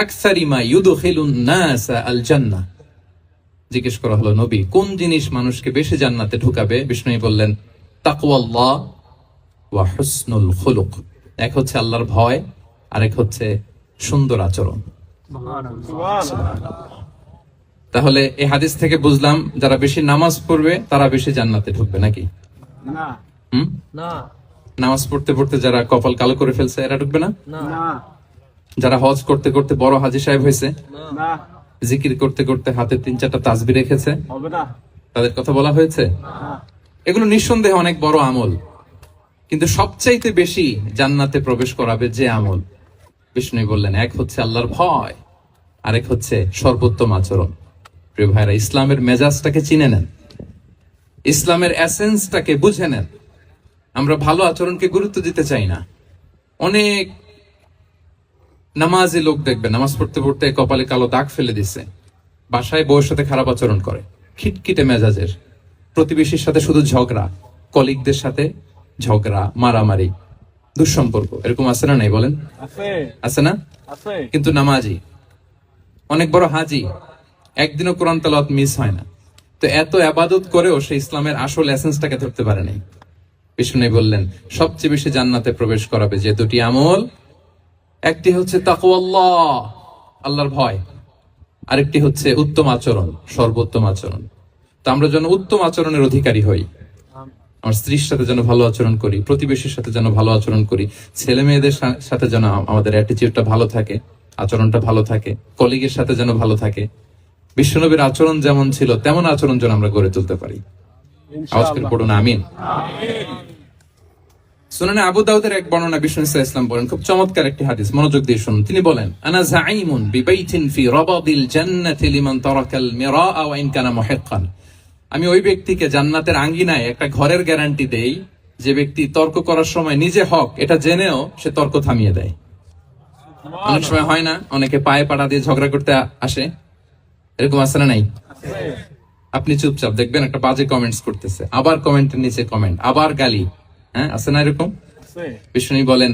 আকসারি মা ইউদখিলুন নাস আল জান্নাহ। জিজ্ঞেস করা হলো, নবী কোন জিনিস মানুষকে বেশি জান্নাতে ঢুকাবে? বিষ্ণু বললেন, তাকওয়াল্লাহ ওয়া হুসনুল খুলুক। এক হচ্ছে আল্লাহর ভয়, আরেক হচ্ছে সুন্দর আচরণ। তাহলে এই হাদিস থেকে বুঝলাম যারা বেশি নামাজ পড়বে তারা বেশি জান্নাতে ঢুকবে নাকি? না। নামাজ পড়তে পড়তে যারা কপাল কালো করে ফেলছে এরা ঢুকবে না? না। যারা হজ করতে করতে বড় হাজী সাহেব হয়েছে, না। জিকির করতে করতে হাতে 3-4টা তাসবিহ রেখেছে, হবে না। তাদের কথা বলা হয়েছে? এগুলো নিঃসন্দেহে অনেক বড় আমল, কিন্তু সবচাইতে বেশি জান্নাতে প্রবেশ করাবে যে আমল, বিষ্ণু বললেন এক হচ্ছে আল্লাহর ভয়, আরেক হচ্ছে সর্বোত্তম আচরণ। প্রিয় ভাইরা, ইসলামের মেজাজটাকে চিনে নেন, ইসলামের এসেন্সটাকে বুঝে নেন। আমরা ভালো আচরণকে গুরুত্ব দিতে চাই না। অনেক নামাজি লোক দেখবেন নামাজ পড়তে পড়তে কপালে কালো দাগ ফেলে দিচ্ছে, বাসায় বউয়ের সাথে খারাপ আচরণ করে, খিটখিটে মেজাজের, প্রতিবেশীর সাথে শুধু ঝগড়া, কলিগদের সাথে ঝগড়া, মারামারি, দুঃসম্পর্ক, এরকম আছে না? নাই বলেন, আছে না? কিন্তু নামাজি, অনেক বড় হাজি, একদিনও কোরআন তেলাওয়াত মিস হয় না, তো এত ইবাদত করেও সে ইসলামের আসল এসেন্সটাকে ধরতে পারে নাই। বিষ্ণু বললেন সবচেয়ে বেশি জান্নাতে প্রবেশ করাবে যে দুটি আমল, একটি হচ্ছে তাকওয়াল্লাহ, আল্লাহর ভয়, আরেকটি হচ্ছে উত্তম আচরণ, সর্বোত্তম আচরণ। তো আমরা যেন উত্তম আচরণের অধিকারী হই, আমার স্ত্রীর সাথে যেন ভালো আচরণ করি, প্রতিবেশীর সাথে যেন ভালো আচরণ করি, ছেলে মেয়েদের সাথে যেন আমাদের অ্যাটিটিউডটা ভালো থাকে, আচরণটা ভালো থাকে, কলিগের সাথে যেন ভালো থাকে। বিশ্বনবীর আচরণ যেমন ছিল তেমন আচরণ যেন আমরা গড়ে তুলতে পারি। আওয়াজ করে পড়ুন আমিন। সুনানে আবু দাউদের এক বর্ণনা, বিষ্ণু ইসলাম বলেন, খুব চমৎকার একটি হাদিস, মনোযোগ দিয়ে শুনুন। তিনি বলেন, আনা যাঈমুন বিবাইতিন ফি রাবাদিল জান্নাতি লিমান তারাকাল মিরাআ ওয়া ইন কানা মুহিক্কান। আমি ওই ব্যক্তিকে জান্নাতের আঙ্গিনায় একটা ঘরের গ্যারান্টি দেই যে ব্যক্তি তর্ক করার সময় নিজে হক এটা জেনেও সে তর্ক থামিয়ে দেয়। অনেক সময় হয় না, অনেকে পায়ে পাড়া দিয়ে ঝগড়া করতে আসে, এরকম আছে না নাই? আপনি চুপচাপ দেখবেন একটা বাজে কমেন্টস করতেছে, আবার কমেন্টের নিচে কমেন্ট, আবার গালি, হ্যাঁ আছে না এরকম? বিষ্ণু বলেন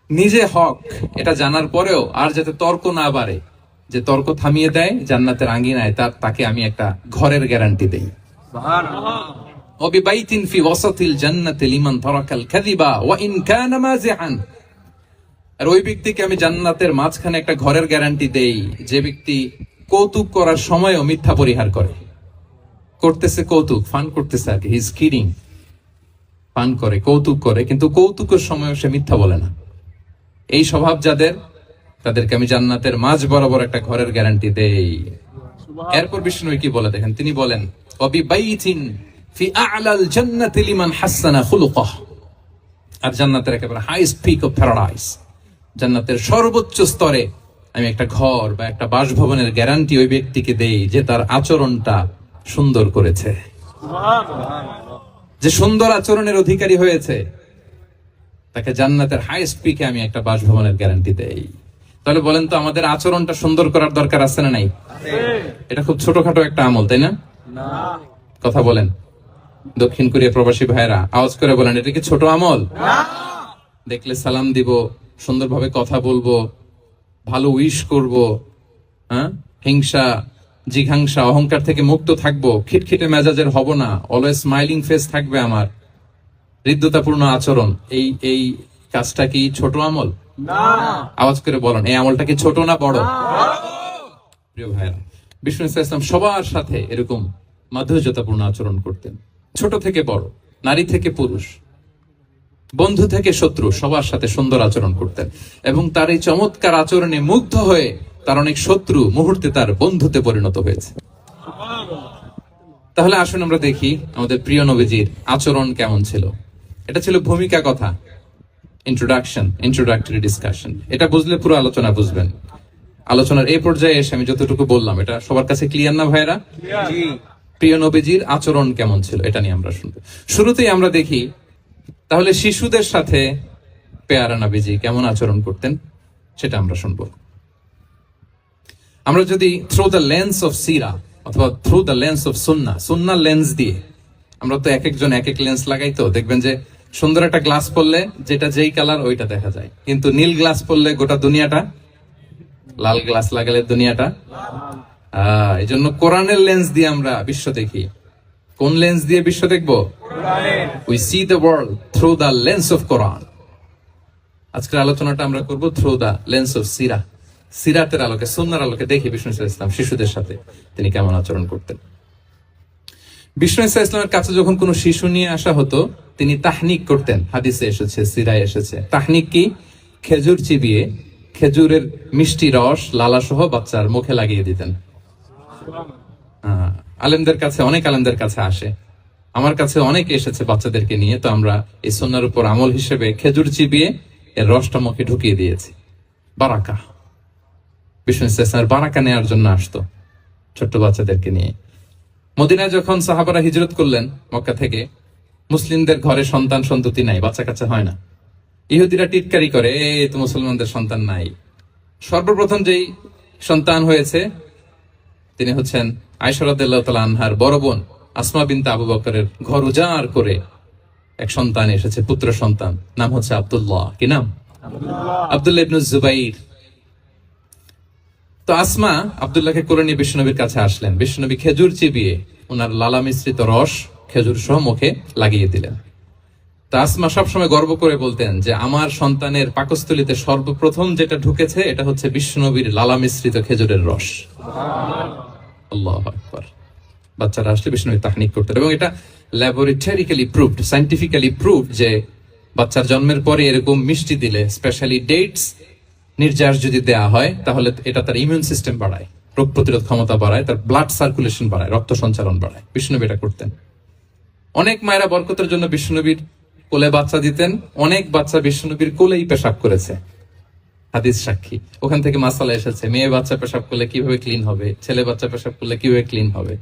নিজে হক এটা জানার পরেও আর যাতে তর্ক না বাড়ে, যে তর্ক থামিয়ে দেয় জান্নাতের আঙ্গিনায়, তাকে আমি একটা ঘরের গ্যারান্টি দেই। ওয়াবিবাইতিন ফি ওয়াসাতিল জান্নাতি লিমান তারাকাল কাযিবা ওয়া ইন কানা মাযিআন। আর ওই ব্যক্তিকে আমি জান্নাতের মাঝখানে একটা ঘরের গ্যারান্টি দেই যে ব্যক্তি কৌতুক করার সময়ও মিথ্যা পরিহার করে। করতেছে কৌতুক, ফান করতেছে আর কি, হি ইজ কিডিং, ফান করে, কৌতুক করে, কিন্তু কৌতুকের সময়ও সে মিথ্যা বলে না। এই স্বভাব যাদের, তাদেরকে আমি জান্নাতের মাঝ বরাবর একটা ঘরের গ্যারান্টি দেই। এরপর বিষ্ণু কি বলে দেখেন, তিনি বলেন ওয়াবিবাইতিন ফি আ'লাল জান্নাতি লিমান হাসানা খুলুকাহ। আর জান্নাতের একেবারে হাইস্ট পিক অফ প্যারাডাইস, জান্নাতের সর্বোচ্চ স্তরে আমি একটা ঘর বা একটা বাসভবনের গ্যারান্টি ওই ব্যক্তিকে দেই যে তার আচরণটা সুন্দর করেছে, যে সুন্দর আচরণের অধিকারী হয়েছে, তাকে জান্নাতের হাইস্ট পিকে আমি একটা বাসভবনের গ্যারান্টি দেই। তাহলে বলেন তো আমাদের আচরণটা সুন্দর করার দরকার আছে না নাই? এটা খুব ছোটখাটো একটা আমল, তাই না? কথা বলেন দক্ষিণ কোরিয়া প্রবাসী ভাইরা, আওয়াজ করে বলেন এটা কি ছোট আমল? দেখলে সালাম দিব, সুন্দরভাবে কথা বলবো, ভালো উইশ করব, হ্যাঁ, হিংসা জিঘাংসা অহংকার থেকে মুক্ত থাকবো, খিটখিটে মেজাজের হব না, অলওয়েজ স্মাইলিং ফেস থাকবে আমার, হৃদ্যতাপূর্ণ আচরণ। এই কাজটা কি ছোট আমল? আওয়াজ করে বলেন এই আমলটা কি ছোট না বড়? প্রিয় ভাইরা, বিষ্ণু ইসলাম সবার সাথে এরকম মাধুর্যতাপূর্ণ আচরণ করতেন, ছোট থেকে বড়, নারী থেকে পুরুষ, বন্ধু থেকে শত্রু, সবার সাথে সুন্দর আচরণ করতেন। এবং তার এই চমৎকার আচরণে মুগ্ধ হয়ে তার অনেক শত্রু মুহূর্তে তার বন্ধুতে পরিণত হয়েছে। তাহলে আসুন আমরা দেখি আমাদের প্রিয় নবীজির আচরণ কেমন ছিল। এটা ছিল ভূমিকা কথা, ইন্ট্রোডাক্টরি ডিসকাশন। এটা বুঝলে পুরো আলোচনা বুঝবেন। আলোচনার এই পর্যায়ে এসে আমি যতটুকু বললাম এটা সবার কাছে ক্লিয়ার না ভাইরা? প্রিয় নবীজির আচরণ কেমন ছিল এটা নিয়ে আমরা শুনবো। শুরুতেই আমরা দেখি তাহলে শিশুদের সাথে পেয়ারা নবীজি কেমন আচরণ করতেন সেটা আমরা শুনবো। আমরা যদি থ্রু দ্য লেন্স অফ সিরা অথবা through the lens of Sunnah lens দিয়ে, আমরা তো এক একজন এক এক লেন্স লাগাই, তো দেখবেন যে সুন্দর একটা গ্লাস পড়লে যেটা যেই কালার ওইটা দেখা যায়, কিন্তু নীল গ্লাস পড়লে গোটা দুনিয়াটা লাল গ্লাস লাগালে দুনিয়াটা এই জন্য কোরআনের লেন্স দিয়ে আমরা বিশ্ব দেখি। কোন লেন্স দিয়ে বিশ্ব দেখবো? We see the world through the lens of Quran. আজকের আলোচনাটা আমরা করব থ্রু দ্য লেন্স অফ সিরা। সিরাতের আলোকে, সুন্নাহর আলোকে দেখি বিষ্ণু ইসলাম শিশুদের সাথে তিনি কেমন আচরণ করতেন। বিষ্ণু ইসলামের কাছে যখন কোনো শিশু নিয়ে আসা হতো তিনি তাহনিক করতেন। হাদিসে এসেছে, সিরায় এসেছে। তাহনিক কি? খেজুর চিবিয়ে খেজুরের মিষ্টি রস লালা সহ বাচ্চার মুখে লাগিয়ে দিতেন। আলেমদের কাছে, অনেক আলেমদের কাছে আসে, আমার কাছে অনেকে এসেছে বাচ্চাদেরকে নিয়ে। তো আমরা এই সুন্নাহর উপর আমল হিসেবে খেজুর চিবিয়ে এর রসটা মুখে ঢুকিয়ে দিয়েছি। বারাকা, বিষ্ণু ইসলামের বারাকা নেওয়ার জন্য আসতো ছোট্ট বাচ্চাদেরকে নিয়ে। মদিনায় যখন সাহাবারা হিজরত করলেন মক্কা থেকে, মুসলিমদের ঘরে সন্তান সন্ততি নাই, বাচ্চা কাচ্চা হয় না। ইহুদিরা টিটকারি করে, এই তো মুসলমানদের সন্তান নাই। সর্বপ্রথম যেই সন্তান হয়েছে তিনি হচ্ছেন আয়েশা রাদিয়াল্লাহু তাআলা আনহার বড় বোন আসমা বিনতে আবু বকরের ঘর উজাড় করে এক সন্তান এসেছে, পুত্র সন্তান। নাম হচ্ছে আব্দুল্লাহ। কি নাম? আব্দুল্লাহ ইবনে জুবাইর। তো আসমা আব্দুল্লাহকে কোলে নিয়ে বিশ্বনবীর কাছে আসলেন। বিশ্বনবী খেজুর চিবিয়ে ওনার লালা মিশ্রিত রস খেজুর সহ মুখে লাগিয়ে দিলেন। তো আসমা সবসময় গর্ব করে বলতেন যে আমার সন্তানের পাকস্থলীতে সর্বপ্রথম যেটা ঢুকেছে এটা হচ্ছে বিশ্বনবীর লালা মিশ্রিত খেজুরের রস। আল্লাহু আকবার। বাচ্চারা আসলে বিষ্ণু তাহনিক করতেন এবং এটা ল্যাবরেটরিক্যালি প্রুভড, সায়েন্টিফিক্যালি প্রুভড যে বাচ্চার জন্মের পরে এরকম মিষ্টি দিলে, স্পেশালি ডেটস নির্যাস যদি দেয়া হয়, তাহলে এটা তার ইমিউন সিস্টেম বাড়ায়, রোগ প্রতিরোধ ক্ষমতা বাড়ায়, তার ব্লাড সার্কুলেশন বাড়ায়, রক্ত সঞ্চালন বাড়ায়। বিষ্ণুনবী এটা করতেন। অনেক মায়েরা বরকতের জন্য বিষ্ণুনবীর কোলে বাচ্চা দিতেন। অনেক বাচ্চা বিষ্ণুনবীর কোলেই পেশাব করেছে, হাদিস সাক্ষী। ওখান থেকে মাসালা এসেছে, মেয়ে বাচ্চা পেশাব করলে কিভাবে ক্লিন হবে, ছেলে বাচ্চা পেশাব করলে কিভাবে ক্লিন হবে।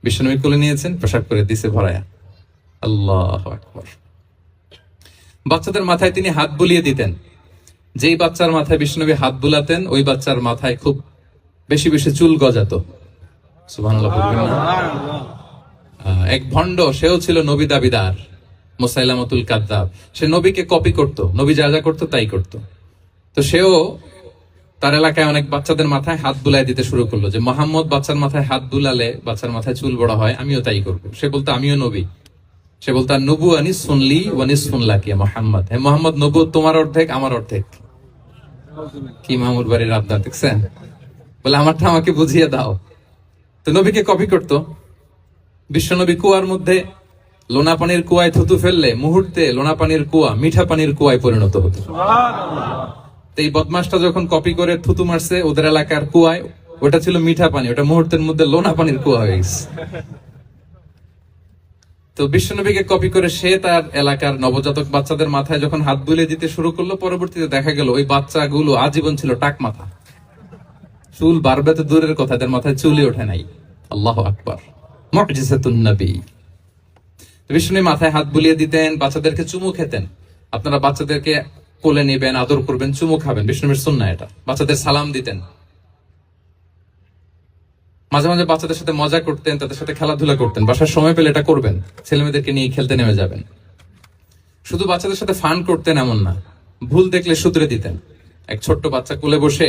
বিষ্ণুনবী কোলে নিয়েছেন, পেশাব করে দিছে ভরায়া। আল্লাহু আকবার। বাচ্চাদের মাথায় তিনি হাত বুলিয়ে দিতেন। যেই বাচ্চার মাথায় বিষ্ণুনবী হাত বুলাতেন ওই বাচ্চার মাথায় খুব বেশি বেশি চুল গজাতো। সুবহানাল্লাহ বলবেন না? এক ভণ্ড, সেও ছিল নবী দাবিদার, মুসাইলামাতুল কাযযাব। সে নবীকে কপি করত, নবী যা যা করতো তাই করতো। তো সেও তার এলাকায় অনেক বাচ্চাদের মাথায় হাত বুলাই দিতে শুরু করলো যে মোহাম্মদ বাচ্চার মাথায় হাত বুলালে বাচ্চার মাথায় চুল বড় হয়, আমিও তাই করবো। সে বলতো আমিও নবী। সে বলতো নবু আনিস শুনলি ওয়ানিস শুনলা কি মোহাম্মদ, হে মোহাম্মদ, নবু তোমার অর্ধেক আমার অর্ধেক। কি মামুর বাড়ির আবদার দেখছেন? বলে আমারটা আমাকে বুঝিয়ে দাও। তো নবীকে কপি করতো। বিশ্বনবী কুয়ার মধ্যে লোনা পানির কুয়ায় থুতু ফেললে মুহূর্তে লোনা পানির কুয়া মিঠা পানির কুয়ায় পরিণত হতো। তো এই বদমাসটা যখন কপি করে থুতু মারছে ওদের এলাকার কুয়ায়, ওটা ছিল মিঠা পানি, ওটা মুহূর্তের মধ্যে লোনা পানির কুয়া হয়ে গেছে। তো বিশ্বনবীকে কপি করে সে তার এলাকার নবজাতক বাচ্চাদের মাথায় যখন হাত বুলিয়ে দিতে শুরু করলো, পরবর্তীতে দেখা গেল ওই বাচ্চাগুলো আজীবন ছিল টাক মাথা। চুল বাড়বে তো দূরের কথা, এদের মাথায় চুলই ওঠে নাই। আল্লাহু আকবার। মুজিজাতুন নবী। বিষ্ণু মাথায় হাত বুলিয়ে দিতেন, বাচ্চাদেরকে চুমু খেতেন। আপনারা বাচ্চাদেরকে কোলে নেবেন, আদর করবেন, চুমু খাবেন, বিষ্ণুর সুন্নাহ এটা। বাচ্চাদের সালাম দিতেন। মাঝে মাঝে বাচ্চাদের সাথে মজা করতেন, তাদের সাথে খেলাধুলা করতেন। বাসার সময় পেলে এটা করবেন, ছেলে মেয়েদেরকে নিয়ে খেলতে নেমে যাবেন। শুধু বাচ্চাদের সাথে ফান করতেন এমন না, ভুল দেখলে শুধরে দিতেন। এক ছোট্ট বাচ্চা কোলে বসে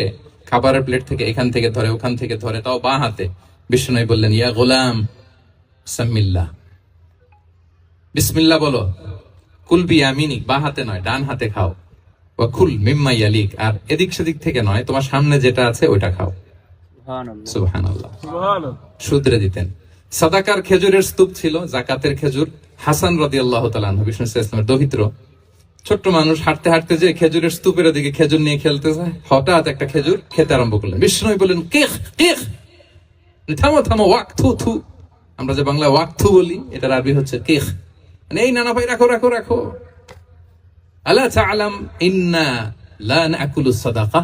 খাবারের প্লেট থেকে এখান থেকে ধরে ওখান থেকে ধরে, তাও বাঁ হাতে। বিষ্ণু বললেন ইয়া গোলাম সাম্মিল্লাহ, বিসমিল্লাহ বলো। কুল বিয়ামিনিক, বাঁ হাতে নয় ডান হাতে খাও। ওয়া কুল মিম্মা ইয়ালিক, আর এদিক সেদিক থেকে নয়, তোমার সামনে যেটা আছে ওইটা খাও। সুবহানাল্লাহ। শুধরে দিতেন। সাদাকার খেজুরের স্তূপ ছিল, যাকাতের খেজুর। হাসান রাদিয়াল্লাহু তাআলা আনহু, বিষ্ণু ইসলামের দৌহিত্র, ছোট্ট মানুষ, হাঁটতে হাঁটতে যে খেজুরের স্তূপের দিকে খেজুর নিয়ে খেলতেছে, হঠাৎ একটা খেজুর খেতে আরম্ভ করলেন। বিষ্ণু বললেন কেখ কেখ, থামো থামো, ওয়াক থু থু। আমরা যে বাংলা ওয়াক থু বলি, এটার আরবি হচ্ছে কেখ। এই নানা ভাই রাখো রাখো রাখো। আলা তাআলাম ইন্না লা নাকুলুস সাদাকা।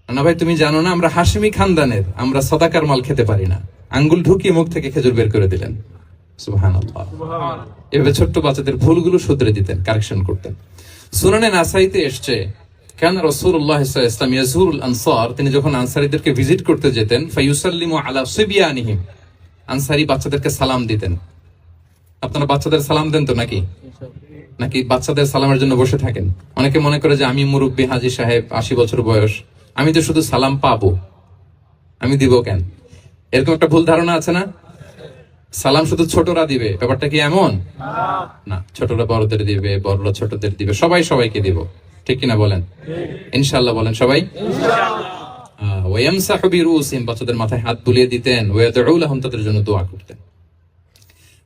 নানা ভাই তুমি জানো না আমরা হাশিমি খানদানের, আমরা সাদাকার মাল খেতে পারি না। আঙ্গুল ঢুকিয়ে মুখ থেকে খেজুর বের করে দিলেন। সুবহানাল্লাহ। এভাবে ছোট্ট বাচ্চাদের ভুলগুলো শুধরে দিতেন, কারেকশন করতেন। সুনানে নাসাইতে এসছে কান রাসূলুল্লাহ সাল্লাল্লাহু আলাইহি ওয়াসাল্লাম ইয়াজুরুল আনসার, তিনি যখন আনসারীদেরকে ভিজিট করতে যেতেন, ফায়ুসাল্লিমু আলা সিবিয়ানিহিম, আনসারী বাচ্চাদেরকে সালাম দিতেন। আপনারা বাচ্চাদের সালাম দেন তো নাকি? নাকি বাচ্চাদের সালামের জন্য বসে থাকেন? অনেকে মনে করে যে আমি মুরব্বী হাজী সাহেব, 80 বছর বয়স, আমি তো শুধু সালাম পাবো, আমি দিব কেন? এরকম একটা ভুল ধারণা আছে না? সালাম শুধু ছোটরা দিবে, ব্যাপারটা কি এমন না? ছোটরা বড়দের দিবে, বড়রা ছোটদের দিবে, সবাই সবাইকে দিব, ঠিক কিনা বলেন? ইনশাআল্লাহ বলেন সবাই। ওয়ায়ামসাহু বিরুসিহিম, বাচ্চাদের মাথায় হাত বুলিয়ে দিতেন, ওয়ায়াদউ লাহুম, তাদের জন্য দোয়া করতেন।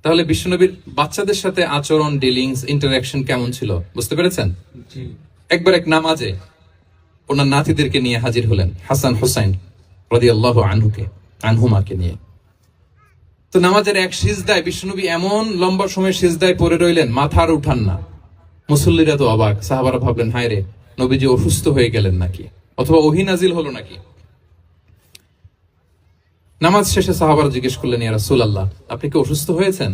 তাহলে বিশ্বনবীর বাচ্চাদের সাথে আচরণ, ডিলিংস, ইন্টারঅ্যাকশন কেমন ছিল বুঝতে পেরেছেন? একবার এক নামাজে ওনার নাতিদেরকে নিয়ে হাজির হলেন, হাসান হুসাইন রাদিয়াল্লাহু আনহুমাকে নিয়ে। তো নামাজের এক সিজদায় বিশ্বনবী এমন লম্বা সময় সিজদায় পড়ে রইলেন, মাথা আর উঠান না। মুসল্লিরা তো অবাক, সাহাবারা ভাবলেন হায় রে, নবীজি অসুস্থ হয়ে গেলেন নাকি, অথবা ওহী নাজিল হলো নাকি। নামাজ শেষে সাহাবারা জিজ্ঞেস করলেন, ইয়া রাসূলুল্লাহ, আপনি কি অসুস্থ হয়েছেন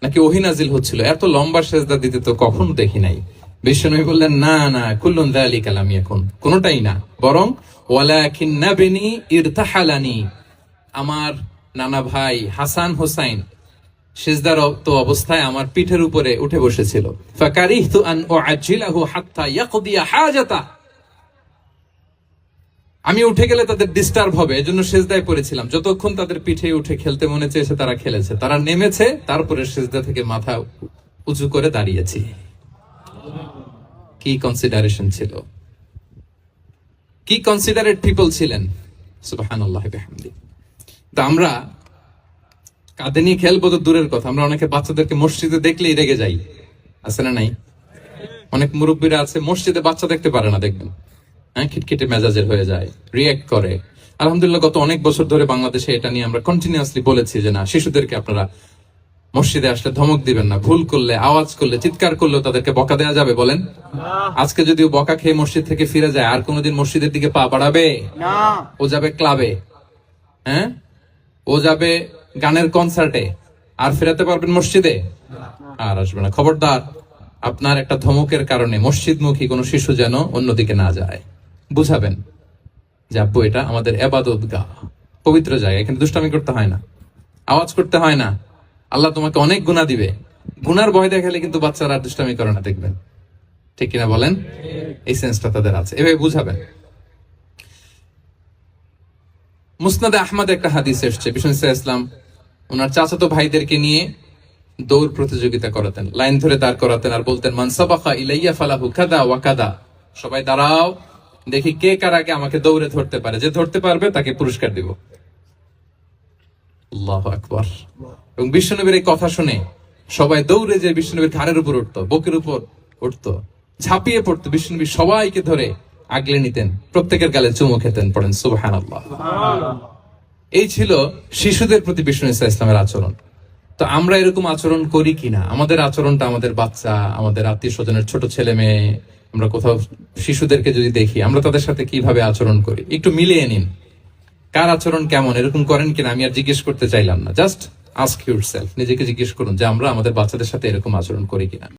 নাকি ওহী নাজিল হচ্ছিল? এত লম্বা সিজদা দিতে তো কখনো দেখি নাই। বিশ্বনবী বললেন, না না, কুল্লুন যালিকা লাম ইয়াকুন, কোনটাই না, বরং ওয়ালাকিন্নাবনি ইরতাহালানি, আমার নানা ভাই হাসান হোসাইন সিজদারত অবস্থায় আমার পিঠের উপরে উঠে বসেছিল। ফাকারিহতু আন উআজ্জিলাহু হাত্তা ইয়াকদিয়া হাজাতা, আমি উঠে গেলে তাদের ডিস্টার্ব হবে, এজন্য সিজদায় পড়েছিলাম। যতক্ষণ তাদের পিঠে উঠে খেলতে মনে চেয়েছে তারা খেলেছে, তারা নেমেছে, তারপরে সিজদা থেকে মাথা উঁচু করে দাঁড়িয়েছি। কি কনসিডারেশন ছিল, কি কনসিডারেট পিপল ছিলেন, সুবহানাল্লাহি বিহামদি। তো আমরা কাঁধে নিয়ে খেলবো তো দূরের কথা, আমরা অনেকে বাচ্চাদেরকে মসজিদে দেখলেই রেগে যাই, আছে না নাই? অনেক মুরব্বীরা আছে মসজিদে বাচ্চা দেখতে পারে না, দেখবেন হ্যাঁ, খিটখিটে মেজাজের হয়ে যায়, রিয়েক্ট করে। আলহামদুলিল্লাহ গত অনেক বছর ধরে বাংলাদেশে এটা নিয়ে আমরা কন্টিনিউয়াসলি বলেছি যে না, শিশুদেরকে আপনারা মসজিদে আসলে ধমক দিবেন না, ভুল করলে, আওয়াজ করলে, চিৎকার করলেও তাদেরকে বকা দেওয়া যাবে বলেন? আজকে যদিও বকা খেয়ে মসজিদ থেকে ফিরে যায়, আর কোনোদিন মসজিদের দিকে পা বাড়াবে না। ও যাবে ক্লাবে, হ্যাঁ, ও যাবে গানের কনসার্টে, আর ফেরাতে পারবেন মসজিদে? আর আসবে না। খবরদার, আপনার একটা ধমকের কারণে মসজিদমুখী কোনো শিশু যেন অন্যদিকে না যায়। বুঝাবেন যে আব্বু, এটা আমাদের ইবাদতগাহ, পবিত্র জায়গা, এখানে দুষ্টামি করতে হয় না, আওয়াজ করতে হয় না, আল্লাহ তোমাকে অনেক গুনাহ দিবে। গুনার ভয় দেখালে কিন্তু বাচ্চারা আর দুষ্টামি করে না, দেখবেন, ঠিক কিনা বলেন? এই সেন্সটা তাদের আছে, এভাবে বুঝাবেন। মুসনাদে আহমদে একটা হাদিস এসেছে, বিষ্ণু ইসলাম ওনার চাচাতো ভাইদেরকে নিয়ে দৌড় প্রতিযোগিতা করাতেন, লাইন ধরে দাঁড় করাতেন, আর বলতেন, মান সাবাকা ইলাইয়া ফালাহু কাদা ওয়া কাদা, সবাই দাঁড়াও, দেখি কে কার আগে আমাকে দৌড়ে ধরতে পারে, যে ধরতে পারবে তাকে পুরস্কার দিব। আল্লাহু আকবার। এবং বিশ্বনবীর এই কথা শুনে সবাই দৌড়ে যে বিশ্বনবীর ঘাড়ের উপর উঠতো, বুকের উপর উঠতো, ঝাঁপিয়ে পড়তো, বিশ্বনবী সবাইকে ধরে আগলে নিতেন, প্রত্যেকের গালে চুমু খেতেন, পড়েন সুবহানাল্লাহ। এই ছিল শিশুদের প্রতি বিষ্ণু ইসলামের আচরণ। তো আমরা এরকম আচরণ করি কিনা? আমাদের আচরণটা আমাদের বাচ্চা, আমাদের আত্মীয় স্বজনের ছোট ছেলে মেয়ে, আমরা কোথাও শিশুদেরকে যদি দেখি, আমরা তাদের সাথে কিভাবে আচরণ করি, একটু মিলিয়ে নিন কার আচরণ কেমন, এরকম করেন কিনা। আমি আর জিজ্ঞেস করতে চাইলাম না, জাস্ট আস্ক ইউরসেলফ, নিজেকে জিজ্ঞেস করুন যে আমরা আমাদের বাচ্চাদের সাথে এরকম আচরণ করি কিনা।